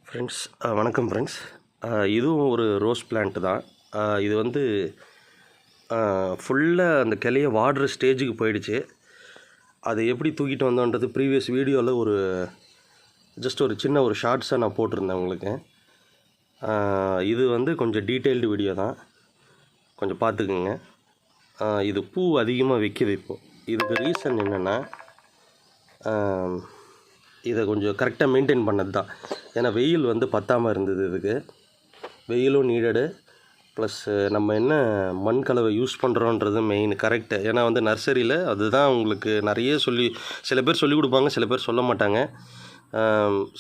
Friends வணக்கம் friends. இதுவும் ஒரு ரோஸ் பிளான்ட் தான். இது வந்து ஃபுல்லாக அந்த கிளைய வாடுற ஸ்டேஜுக்கு போயிடுச்சு. அதை எப்படி தூக்கிட்டு வந்தோன்றது ப்ரீவியஸ் வீடியோவில் ஒரு சின்ன ஷார்ட்ஸாக நான் போட்டிருந்தேன் உங்களுக்கு. இது வந்து கொஞ்சம் டீட்டெயில்டு வீடியோ தான், கொஞ்சம் பார்த்துக்குங்க. இது பூ அதிகமாக வைக்கிது இப்போது. இதுக்கு ரீசன் என்னென்னா, இதை கொஞ்சம் கரெக்டாக மெயின்டைன் பண்ணது தான். ஏன்னா வெயில் வந்து பத்தாமல் இருந்தது. இதுக்கு வெயிலும் நீடடு, ப்ளஸ் நம்ம என்ன மண் கலவை யூஸ் பண்ணுறோன்றது மெயின் கரெக்டு. ஏன்னா வந்து நர்சரியில் அதுதான் உங்களுக்கு நிறைய சில பேர் சொல்லிக் கொடுப்பாங்க, சில பேர் சொல்ல மாட்டாங்க.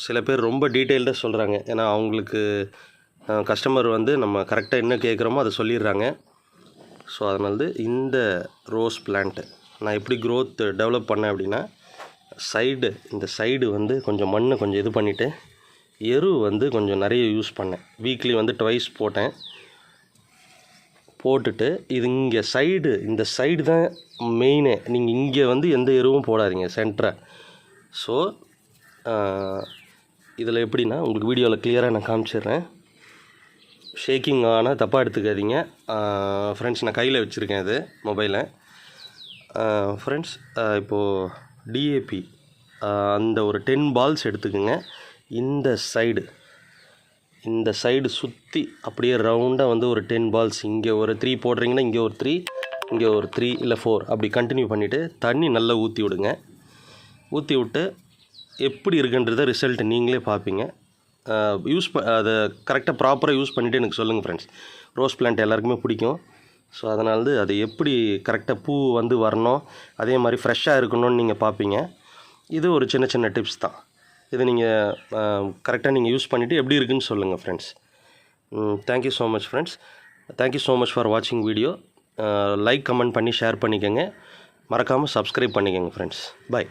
சில பேர் ரொம்ப டீட்டெயில்டாக சொல்கிறாங்க. ஏன்னா அவங்களுக்கு கஸ்டமர் வந்து நம்ம கரெக்டாக என்ன கேட்குறோமோ அதை சொல்லிடுறாங்க. ஸோ அதனால இந்த ரோஸ் பிளான்ட்டு நான் எப்படி க்ரோத் டெவலப் பண்ணேன் அப்படின்னா, இந்த சைடு வந்து கொஞ்சம் மண்ணை கொஞ்சம் இது பண்ணிவிட்டு எரு வந்து கொஞ்சம் நிறைய யூஸ் பண்ணேன். வீக்லி வந்து ட்வைஸ் போட்டுட்டு இது இந்த சைடு தான் மெயினே. நீங்கள் இங்கே வந்து எந்த எருவும் போடாதீங்க சென்டரை. ஸோ இதில் எப்படின்னா உங்களுக்கு வீடியோவில் கிளியராக நான் காமிச்சிடுறேன். ஷேக்கிங் ஆனால் தப்பாக எடுத்துக்காதீங்க ஃப்ரெண்ட்ஸ். நான் கையில் வச்சுருக்கேன் இது மொபைலை. ஃப்ரெண்ட்ஸ் இப்போது டிஏபி அந்த ஒரு 10 பால்ஸ் எடுத்துக்கோங்க. இந்த சைடு சுற்றி அப்படியே ரவுண்டாக வந்து ஒரு 10 பால்ஸ். இங்கே ஒரு 3 போடுறீங்கன்னா இங்கே ஒரு 3, இங்கே ஒரு 3 இல்லை 4 அப்படி கண்டினியூ பண்ணிவிட்டு தண்ணி நல்லா ஊற்றி விடுங்க. ஊற்றி விட்டு எப்படி இருக்குன்றத ரிசல்ட் நீங்களே பார்ப்பீங்க. அதை கரெக்டாக ப்ராப்பராக யூஸ் பண்ணிவிட்டு எனக்கு சொல்லுங்கள் ஃப்ரெண்ட்ஸ். ரோஸ் பிளான்ட் எல்லாருக்குமே பிடிக்கும். ஸோ அதனால அது எப்படி கரெக்டாக பூ வந்து வரணும், அதே மாதிரி ஃப்ரெஷ்ஷாக இருக்கணும்னு நீங்கள் பார்ப்பீங்க. இது ஒரு சின்ன டிப்ஸ் தான். இது நீங்கள் கரெக்டாக நீங்கள் யூஸ் பண்ணிவிட்டு எப்படி இருக்குன்னு சொல்லுங்கள் friends. Thank you so much friends. Thank you so much for வாட்சிங் வீடியோ. லைக் கமெண்ட் பண்ணி ஷேர் பண்ணிக்கோங்க. மறக்காமல் சப்ஸ்கிரைப் பண்ணிக்கோங்க ஃப்ரெண்ட்ஸ். பை.